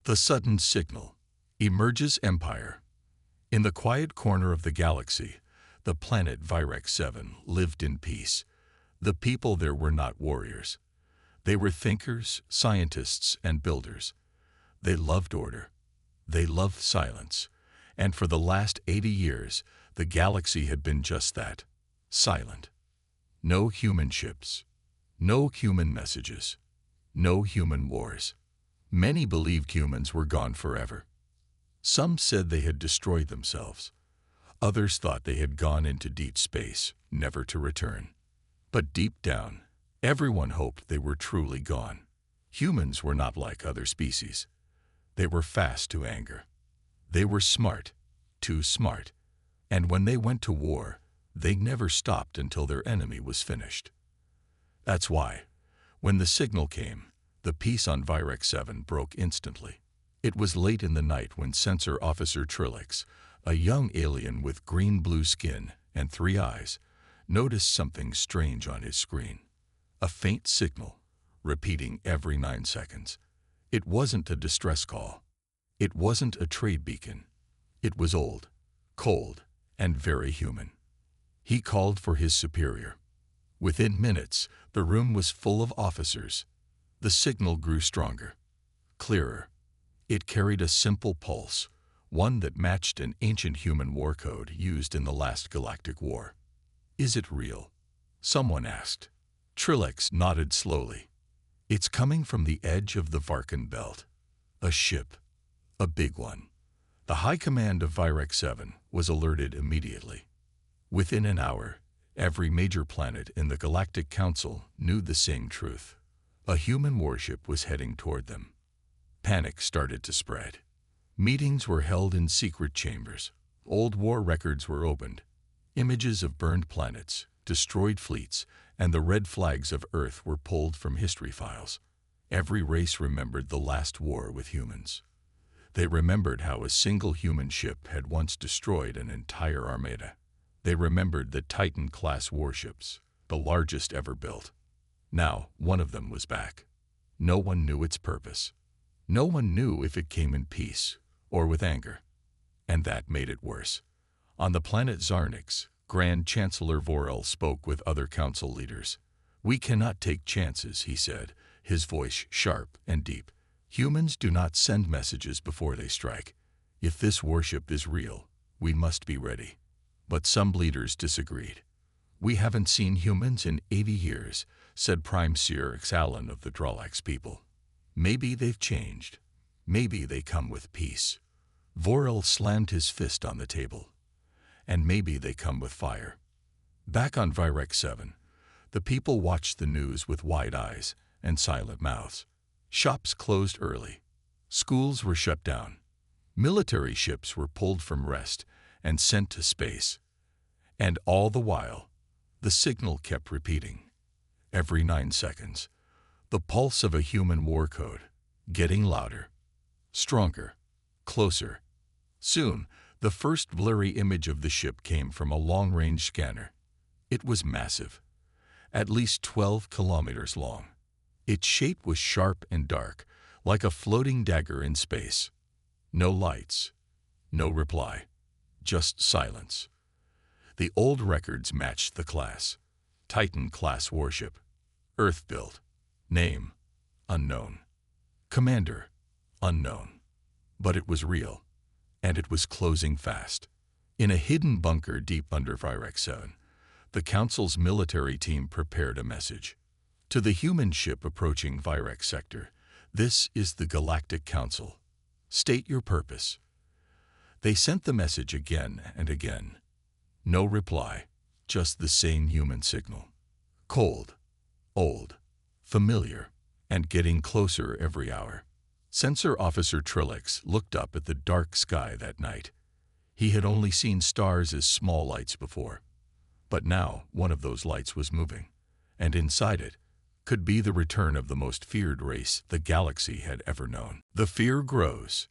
The sudden signal. Emerges empire. In the quiet corner of the galaxy, the planet Virex 7 lived in peace. The people there were not warriors. They were thinkers, scientists, and builders. They loved order. They loved silence. And for the last 80 years, the galaxy had been just that, silent. No human ships. No human messages. No human wars. Many believed humans were gone forever. Some said they had destroyed themselves. Others thought they had gone into deep space, never to return. But deep down, everyone hoped they were truly gone. Humans were not like other species. They were fast to anger. They were smart, too smart. And when they went to war, they never stopped until their enemy was finished. That's why, when the signal came, the peace on Virex 7 broke instantly. It was late in the night when Sensor Officer Trillix, a young alien with green-blue skin and 3 eyes, noticed something strange on his screen. A faint signal, repeating every 9 seconds. It wasn't a distress call. It wasn't a trade beacon. It was old, cold, and very human. He called for his superior. Within minutes, the room was full of officers. The signal grew stronger, clearer. It carried a simple pulse, one that matched an ancient human war code used in the last Galactic War. "Is it real?" someone asked. Trillix nodded slowly. "It's coming from the edge of the Varkan belt. A ship. A big one." The high command of Virex 7 was alerted immediately. Within an hour, every major planet in the Galactic Council knew the same truth. A human warship was heading toward them. Panic started to spread. Meetings were held in secret chambers. Old war records were opened. Images of burned planets, destroyed fleets, and the red flags of Earth were pulled from history files. Every race remembered the last war with humans. They remembered how a single human ship had once destroyed an entire armada. They remembered the Titan-class warships, the largest ever built. Now, one of them was back. No one knew its purpose. No one knew if it came in peace or with anger. And that made it worse. On the planet Zarnix, Grand Chancellor Vorel spoke with other council leaders. "We cannot take chances," he said, his voice sharp and deep. "Humans do not send messages before they strike. If this warship is real, we must be ready." But some leaders disagreed. "We haven't seen humans in 80 years, said Prime Seer Xalan of the Dralax people. "Maybe they've changed. Maybe they come with peace." Vorel slammed his fist on the table. "And maybe they come with fire." Back on Virex 7, the people watched the news with wide eyes and silent mouths. Shops closed early. Schools were shut down. Military ships were pulled from rest and sent to space. And all the while, the signal kept repeating. Every 9 seconds, the pulse of a human war code, getting louder, stronger, closer. Soon, the first blurry image of the ship came from a long-range scanner. It was massive, at least 12 kilometers long. Its shape was sharp and dark, like a floating dagger in space. No lights, no reply, just silence. The old records matched the class. Titan-class warship, Earth-built. Name, unknown. Commander, unknown. But it was real, and it was closing fast. In a hidden bunker deep under Virex 7, the Council's military team prepared a message. To the human ship approaching Virex sector, "This is the Galactic Council. State your purpose." They sent the message again and again. No reply, just the same human signal. Cold, old, familiar, and getting closer every hour. Sensor Officer Trillix looked up at the dark sky that night. He had only seen stars as small lights before. But now one of those lights was moving, and inside it could be the return of the most feared race the galaxy had ever known. The fear grows.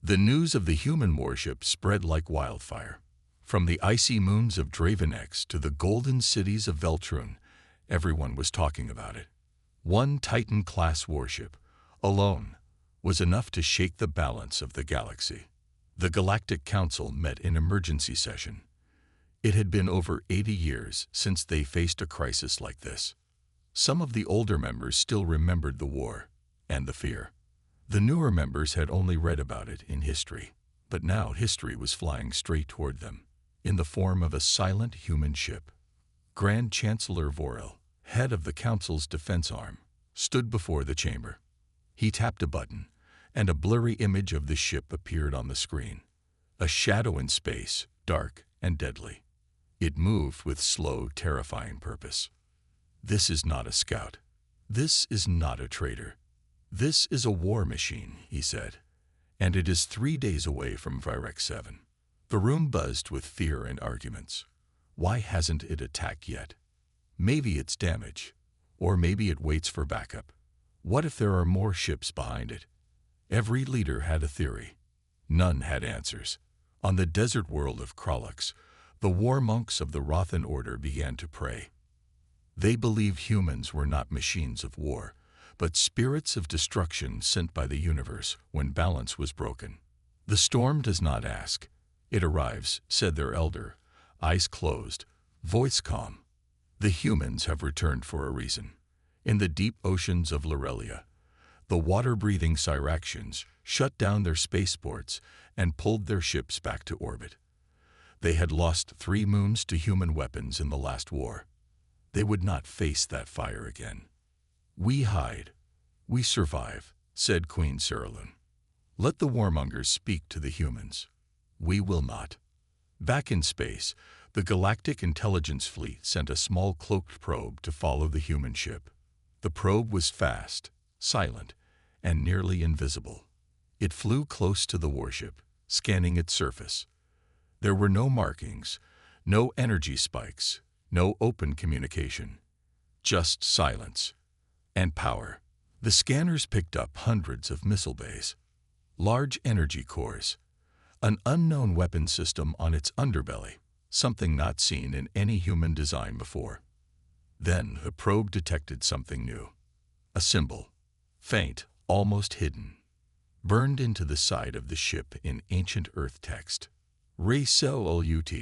The news of the human warship spread like wildfire. From the icy moons of Dravenex to the golden cities of Veltrun, everyone was talking about it. One Titan-class warship, alone, was enough to shake the balance of the galaxy. The Galactic Council met in emergency session. It had been over 80 years since they faced a crisis like this. Some of the older members still remembered the war and the fear. The newer members had only read about it in history, but now history was flying straight toward them, in the form of a silent human ship. Grand Chancellor Vorel, head of the Council's defense arm, stood before the chamber. He tapped a button, and a blurry image of the ship appeared on the screen. A shadow in space, dark and deadly. It moved with slow, terrifying purpose. This is not a scout. This is not a traitor. This is a war machine, he said, and it is 3 days away from Virex 7. The room buzzed with fear and arguments. Why hasn't it attacked yet? Maybe it's damaged, or maybe it waits for backup. What if there are more ships behind it? Every leader had a theory. None had answers. On the desert world of Krolux, the war monks of the Rothan Order began to pray. They believed humans were not machines of war, but spirits of destruction sent by the universe when balance was broken. The storm does not ask. It arrives, said their elder, eyes closed, voice calm. The humans have returned for a reason. In the deep oceans of Lorelia, the water-breathing Cyraxians shut down their spaceports and pulled their ships back to orbit. They had lost 3 moons to human weapons in the last war. They would not face that fire again. We hide. We survive, said Queen Cerilun. Let the warmongers speak to the humans. We will not. Back in space, the Galactic Intelligence Fleet sent a small cloaked probe to follow the human ship. The probe was fast, silent, and nearly invisible. It flew close to the warship, scanning its surface. There were no markings, no energy spikes, no open communication. Just silence and power. The scanners picked up hundreds of missile bays, large energy cores, an unknown weapon system on its underbelly, something not seen in any human design before. Then the probe detected something new. A symbol, faint, almost hidden, burned into the side of the ship in ancient Earth text. Re-Sol-Ut.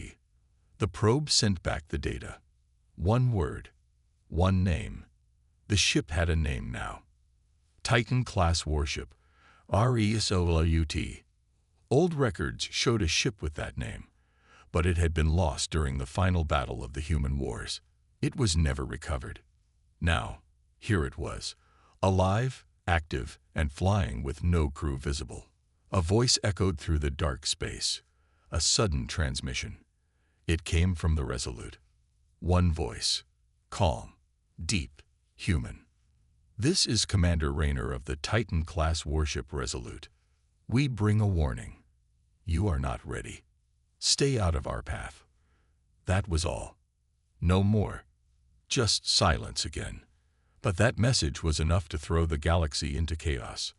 The probe sent back the data. One word, one name. The ship had a name now. Titan-class warship, Re-Sol-Ut. Old records showed a ship with that name, but it had been lost during the final battle of the human wars. It was never recovered. Now, here it was, alive, active, and flying with no crew visible. A voice echoed through the dark space, a sudden transmission. It came from the Resolute. One voice, calm, deep, human. This is Commander Raynor of the Titan-class warship Resolute. We bring a warning. You are not ready. Stay out of our path. That was all. No more. Just silence again. But that message was enough to throw the galaxy into chaos.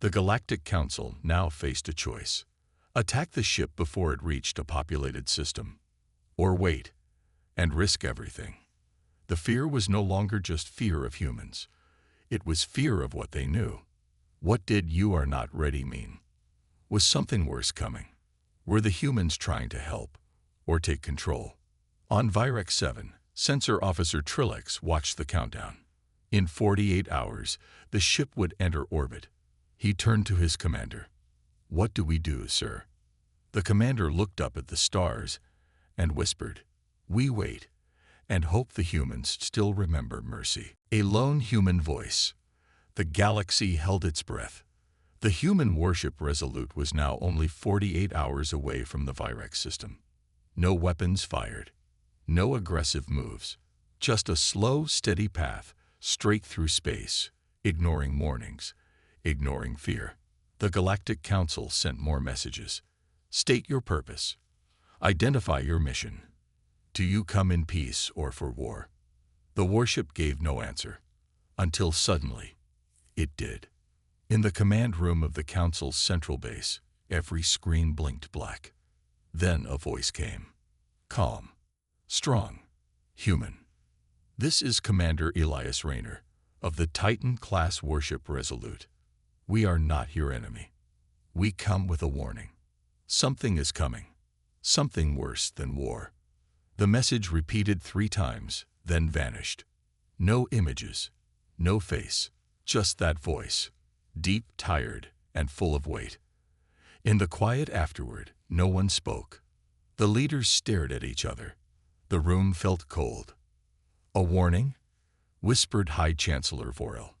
The Galactic Council now faced a choice. Attack the ship before it reached a populated system. Or wait, and risk everything. The fear was no longer just fear of humans. It was fear of what they knew. What did "you are not ready" mean? Was something worse coming? Were the humans trying to help or take control? On Virex 7, Sensor Officer Trillex watched the countdown. In 48 hours, the ship would enter orbit. He turned to his commander. What do we do, sir? The commander looked up at the stars and whispered, We wait and hope the humans still remember mercy. A lone human voice. The galaxy held its breath. The human warship Resolute was now only 48 hours away from the Virex system. No weapons fired. No aggressive moves. Just a slow, steady path straight through space, ignoring warnings, ignoring fear. The Galactic Council sent more messages. State your purpose. Identify your mission. Do you come in peace or for war? The warship gave no answer, until suddenly, it did. In the command room of the Council's central base, every screen blinked black. Then a voice came. Calm, strong, human. This is Commander Elias Raynor of the Titan-class warship Resolute. "We are not your enemy. We come with a warning. Something is coming. Something worse than war." The message repeated 3 times, then vanished. No images, no face, just that voice, deep, tired, and full of weight. In the quiet afterward, no one spoke. The leaders stared at each other. The room felt cold. "A warning?" whispered High Chancellor Vorel.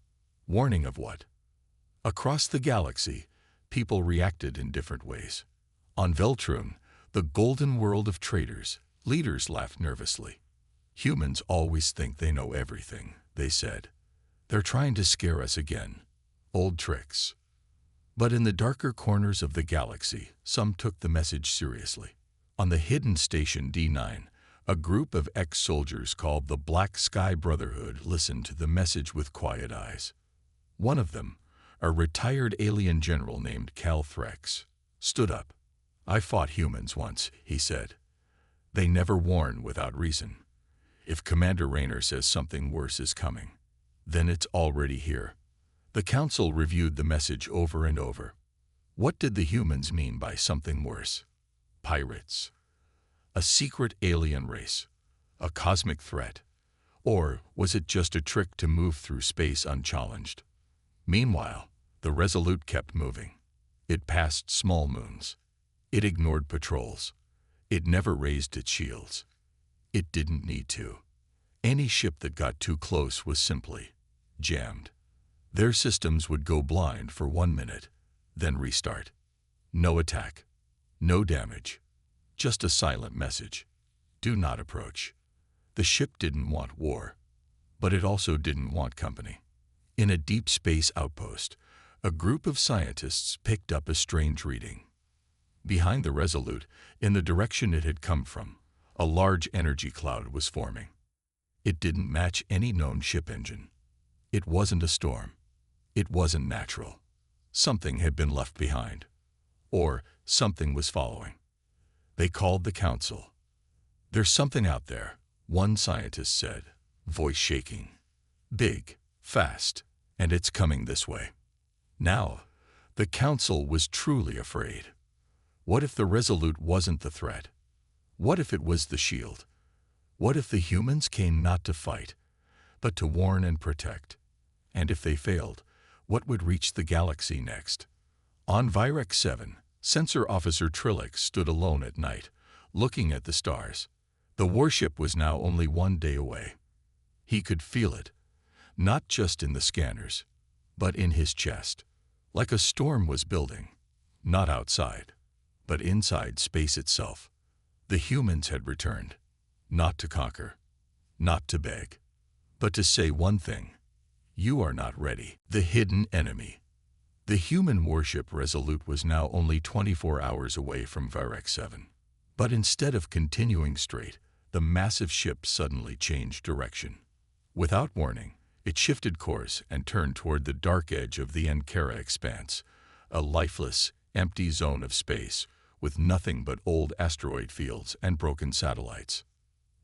Warning of what? Across the galaxy, people reacted in different ways. On Veltrun, the golden world of traders, leaders laughed nervously. "Humans always think they know everything," they said. "They're trying to scare us again. Old tricks." But in the darker corners of the galaxy, some took the message seriously. On the hidden station D9, a group of ex-soldiers called the Black Sky Brotherhood listened to the message with quiet eyes. One of them, a retired alien general named Cal Threx, stood up. "I fought humans once," he said. "They never warn without reason. If Commander Raynor says something worse is coming, then it's already here." The council reviewed the message over and over. What did the humans mean by something worse? Pirates? A secret alien race? A cosmic threat? Or was it just a trick to move through space unchallenged? Meanwhile, the Resolute kept moving. It passed small moons. It ignored patrols. It never raised its shields. It didn't need to. Any ship that got too close was simply jammed. Their systems would go blind for 1 minute, then restart. No attack. No damage. Just a silent message. Do not approach. The ship didn't want war, but it also didn't want company. In a deep space outpost, a group of scientists picked up a strange reading. Behind the Resolute, in the direction it had come from, a large energy cloud was forming. It didn't match any known ship engine. It wasn't a storm. It wasn't natural. Something had been left behind. Or something was following. They called the council. "There's something out there," one scientist said, voice shaking. "Big, fast, and it's coming this way." Now, the council was truly afraid. What if the Resolute wasn't the threat? What if it was the shield? What if the humans came not to fight, but to warn and protect? And if they failed, what would reach the galaxy next? On Virex 7, Sensor Officer Trilix stood alone at night, looking at the stars. The warship was now only 1 day away. He could feel it, not just in the scanners, but in his chest. Like a storm was building, not outside, but inside space itself. The humans had returned, not to conquer, not to beg, but to say one thing: you are not ready. The hidden enemy. The human warship Resolute was now only 24 hours away from Virex 7. But instead of continuing straight, the massive ship suddenly changed direction. Without warning, it shifted course and turned toward the dark edge of the Ankara expanse, a lifeless, empty zone of space with nothing but old asteroid fields and broken satellites.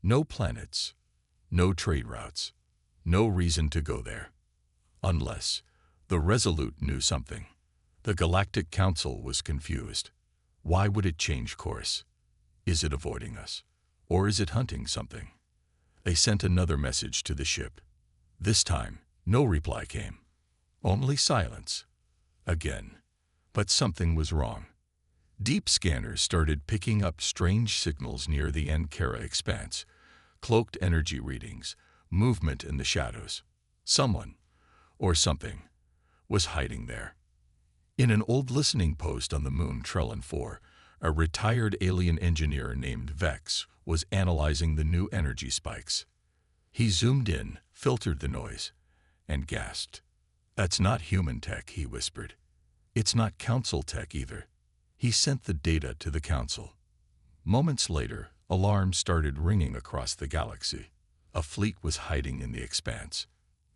No planets, no trade routes, no reason to go there. Unless the Resolute knew something. The Galactic Council was confused. Why would it change course? Is it avoiding us? Or is it hunting something? They sent another message to the ship. This time, no reply came. Only silence. Again. But something was wrong. Deep scanners started picking up strange signals near the Ankara expanse, cloaked energy readings, movement in the shadows. Someone, or something, was hiding there. In an old listening post on the moon Trellin 4, a retired alien engineer named Vex was analyzing the new energy spikes. He zoomed in, filtered the noise, and gasped. "That's not human tech," he whispered. "It's not council tech either." He sent the data to the council. Moments later, alarms started ringing across the galaxy. A fleet was hiding in the expanse.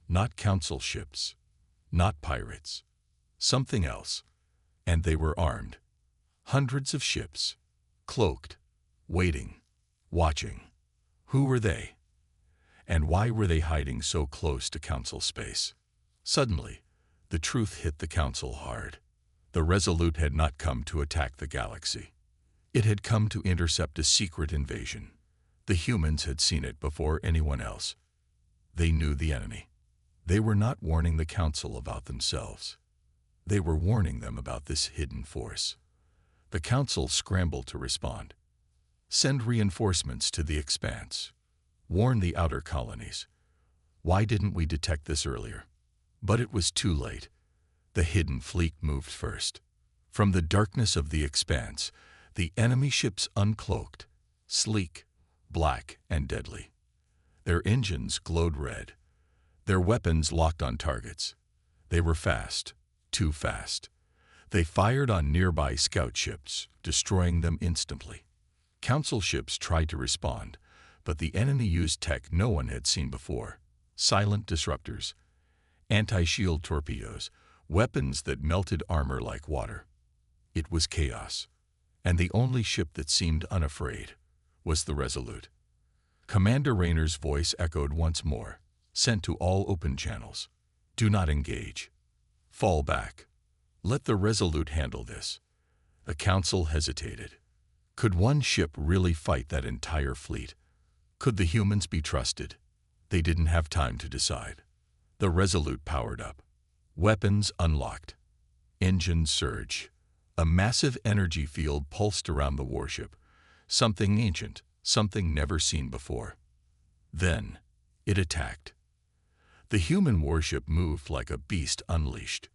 Not council ships, not pirates, something else. And they were armed. Hundreds of ships, cloaked, waiting, watching. Who were they? And why were they hiding so close to council space? Suddenly, The truth hit the Council hard. The Resolute had not come to attack the galaxy. It had come to intercept a secret invasion. The humans had seen it before anyone else. They knew the enemy. They were not warning the Council about themselves. They were warning them about this hidden force. The Council scrambled to respond. Send reinforcements to the Expanse. Warn the outer colonies. Why didn't we detect this earlier? But it was too late. The hidden fleet moved first. From the darkness of the Expanse, the enemy ships uncloaked, sleek, black, and deadly. Their engines glowed red. Their weapons locked on targets. They were fast, too fast. They fired on nearby scout ships, destroying them instantly. Council ships tried to respond, but the enemy used tech no one had seen before. Silent disruptors, anti-shield torpedoes, weapons that melted armor like water. It was chaos, and the only ship that seemed unafraid was the Resolute. Commander Rayner's voice echoed once more, sent to all open channels. Do not engage. Fall back. Let the Resolute handle this. The Council hesitated. Could one ship really fight that entire fleet? Could the humans be trusted? They didn't have time to decide. The Resolute powered up. Weapons unlocked. Engines surged. A massive energy field pulsed around the warship. Something ancient, something never seen before. Then, it attacked. The human warship moved like a beast unleashed.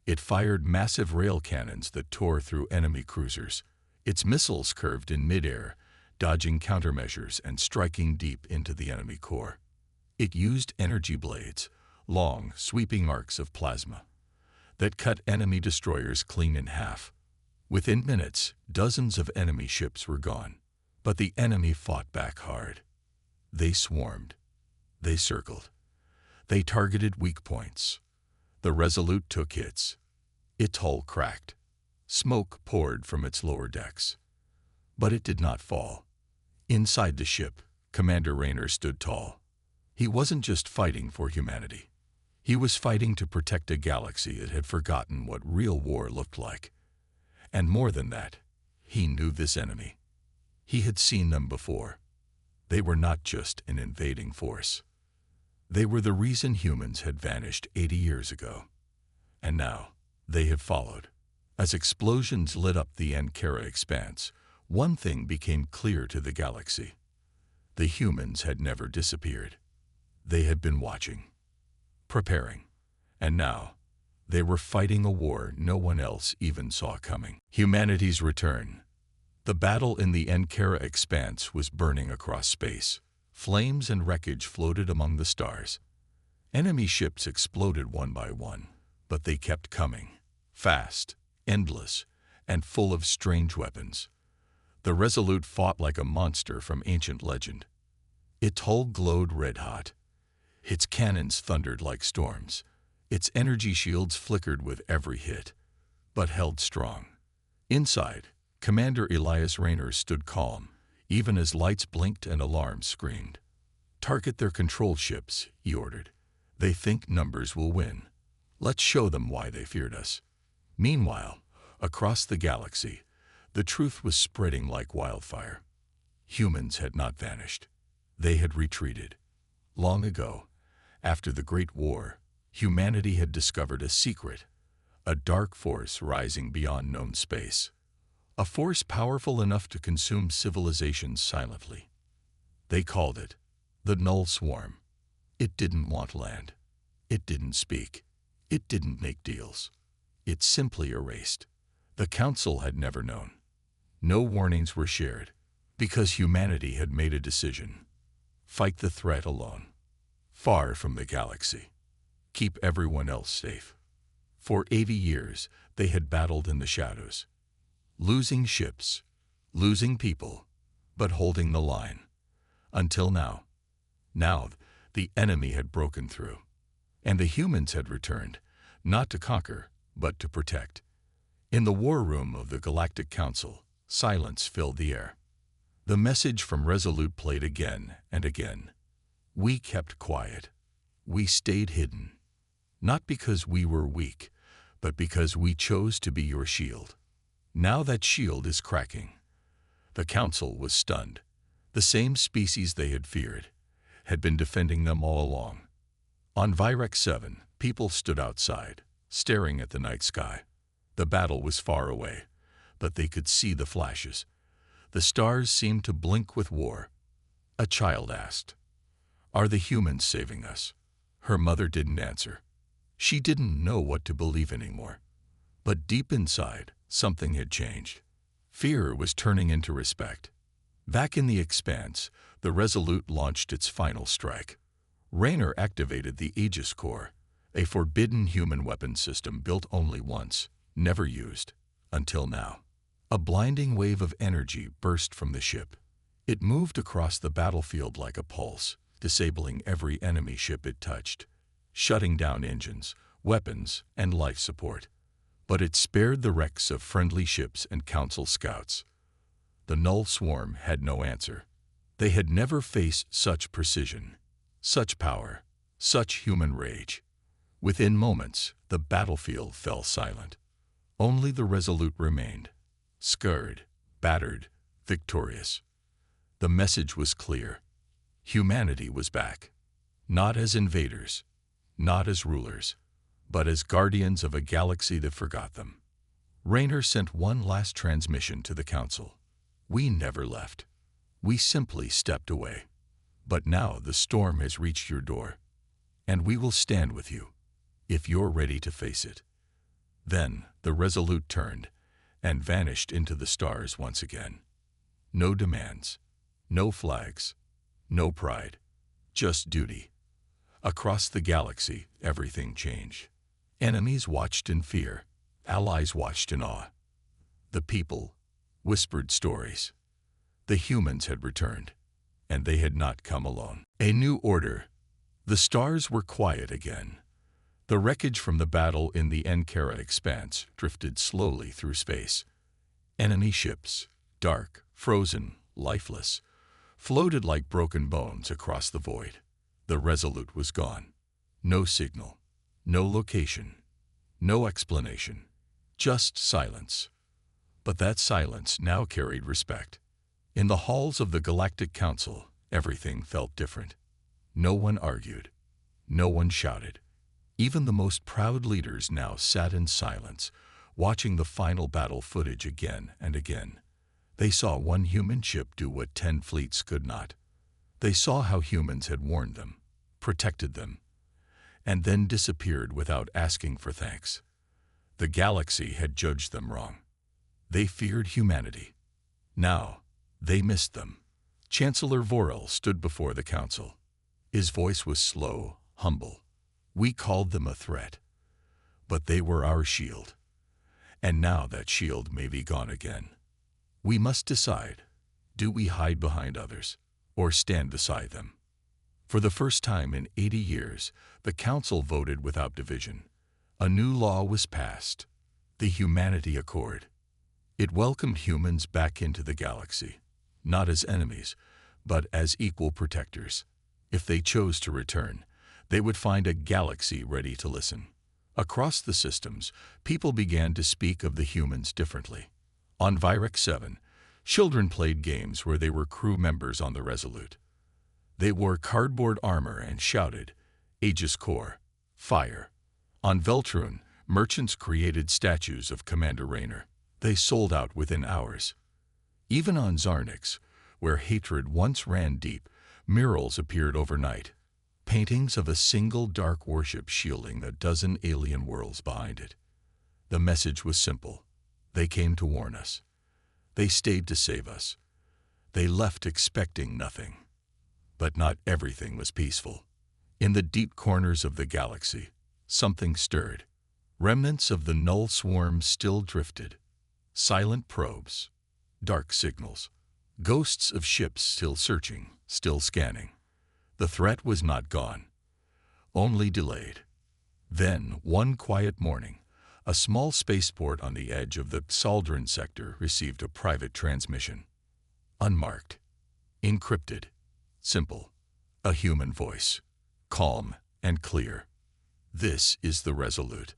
It fired massive rail cannons that tore through enemy cruisers. Its missiles curved in midair, dodging countermeasures and striking deep into the enemy core. It used energy blades, long, sweeping arcs of plasma, that cut enemy destroyers clean in half. Within minutes, dozens of enemy ships were gone, but the enemy fought back hard. They swarmed. They circled. They targeted weak points. The Resolute took hits. Its hull cracked. Smoke poured from its lower decks. But it did not fall. Inside the ship, Commander Rayner stood tall. He wasn't just fighting for humanity. He was fighting to protect a galaxy that had forgotten what real war looked like. And more than that, he knew this enemy. He had seen them before. They were not just an invading force. They were the reason humans had vanished 80 years ago. And now, they had followed. As explosions lit up the Ankara Expanse, one thing became clear to the galaxy. The humans had never disappeared. They had been watching, preparing, and now they were fighting a war no one else even saw coming. Humanity's return. The battle in the Ankara Expanse was burning across space. Flames and wreckage floated among the stars. Enemy ships exploded one by one, but they kept coming, fast, endless, and full of strange weapons. The Resolute fought like a monster from ancient legend. Its hull glowed red-hot. Its cannons thundered like storms. Its energy shields flickered with every hit, but held strong. Inside, Commander Elias Rayner stood calm, even as lights blinked and alarms screamed. Target their control ships, he ordered. They think numbers will win. Let's show them why they feared us. Meanwhile, across the galaxy, the truth was spreading like wildfire. Humans had not vanished. They had retreated. Long ago, after the Great War, humanity had discovered a secret, a dark force rising beyond known space. A force powerful enough to consume civilizations silently. They called it the Null Swarm. It didn't want land. It didn't speak. It didn't make deals. It simply erased. The Council had never known. No warnings were shared, because humanity had made a decision. Fight the threat alone, far from the galaxy. Keep everyone else safe. For 80 years, they had battled in the shadows. Losing ships, losing people, but holding the line. Until now. Now, the enemy had broken through. And the humans had returned, not to conquer, but to protect. In the war room of the Galactic Council, silence filled the air. The message from Resolute played again and again. We kept quiet. We stayed hidden. Not because we were weak, but because we chose to be your shield. Now that shield is cracking. The Council was stunned. The same species they had feared had been defending them all along. On Virex 7, people stood outside, staring at the night sky. The battle was far away, but they could see the flashes. The stars seemed to blink with war. A child asked, "Are the humans saving us?" Her mother didn't answer. She didn't know what to believe anymore. But deep inside, something had changed. Fear was turning into respect. Back in the expanse, the Resolute launched its final strike. Raynor activated the Aegis Core, a forbidden human weapon system built only once, never used, until now. A blinding wave of energy burst from the ship. It moved across the battlefield like a pulse, disabling every enemy ship it touched, shutting down engines, weapons, and life support. But it spared the wrecks of friendly ships and Council scouts. The Null Swarm had no answer. They had never faced such precision, such power, such human rage. Within moments, the battlefield fell silent. Only the Resolute remained, scarred, battered, victorious. The message was clear. Humanity was back, not as invaders, not as rulers, but as guardians of a galaxy that forgot them. Raynor sent one last transmission to the Council. "We never left. We simply stepped away. But now the storm has reached your door, and we will stand with you, if you're ready to face it." Then the Resolute turned and vanished into the stars once again. No demands, no flags, no pride, just duty. Across the galaxy, everything changed. Enemies watched in fear, allies watched in awe. The people whispered stories. The humans had returned, and they had not come alone. A new order. The stars were quiet again. The wreckage from the battle in the Ankara expanse drifted slowly through space. Enemy ships, dark, frozen, lifeless, floated like broken bones across the void. The Resolute was gone. No signal, no location, no explanation, just silence. But that silence now carried respect. In the halls of the Galactic Council, everything felt different. No one argued. No one shouted. Even the most proud leaders now sat in silence, watching the final battle footage again and again. They saw one human ship do what 10 fleets could not. They saw how humans had warned them, protected them, and then disappeared without asking for thanks. The galaxy had judged them wrong. They feared humanity. Now, they missed them. Chancellor Vorel stood before the Council. His voice was slow, humble. "We called them a threat, but they were our shield. And now that shield may be gone again. We must decide, do we hide behind others, or stand beside them?" For the first time in 80 years, the Council voted without division. A new law was passed, the Humanity Accord. It welcomed humans back into the galaxy, not as enemies, but as equal protectors. If they chose to return, they would find a galaxy ready to listen. Across the systems, people began to speak of the humans differently. On Virex 7, children played games where they were crew members on the Resolute. They wore cardboard armor and shouted, "Aegis Core, fire." On Veltrun, merchants created statues of Commander Raynor. They sold out within hours. Even on Zarnix, where hatred once ran deep, murals appeared overnight. Paintings of a single dark warship shielding a dozen alien worlds behind it. The message was simple. They came to warn us. They stayed to save us. They left expecting nothing. But not everything was peaceful. In the deep corners of the galaxy, something stirred. Remnants of the Null Swarm still drifted. Silent probes, dark signals, ghosts of ships still searching, still scanning. The threat was not gone, only delayed. Then, one quiet morning, a small spaceport on the edge of the Saldran sector received a private transmission. Unmarked, encrypted, simple, a human voice, calm and clear. This is the Resolute.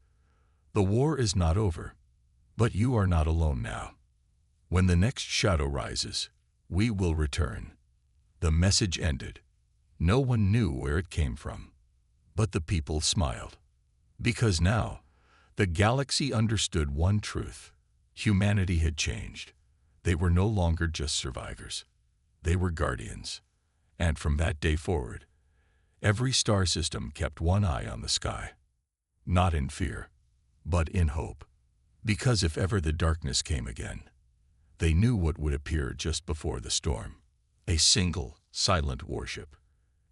The war is not over, but you are not alone now. When the next shadow rises, we will return. The message ended. No one knew where it came from, but the people smiled. Because now, the galaxy understood one truth. Humanity had changed. They were no longer just survivors. They were guardians. And from that day forward, every star system kept one eye on the sky. Not in fear, but in hope. Because if ever the darkness came again, they knew what would appear just before the storm. A single, silent warship,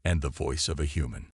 and the voice of a human.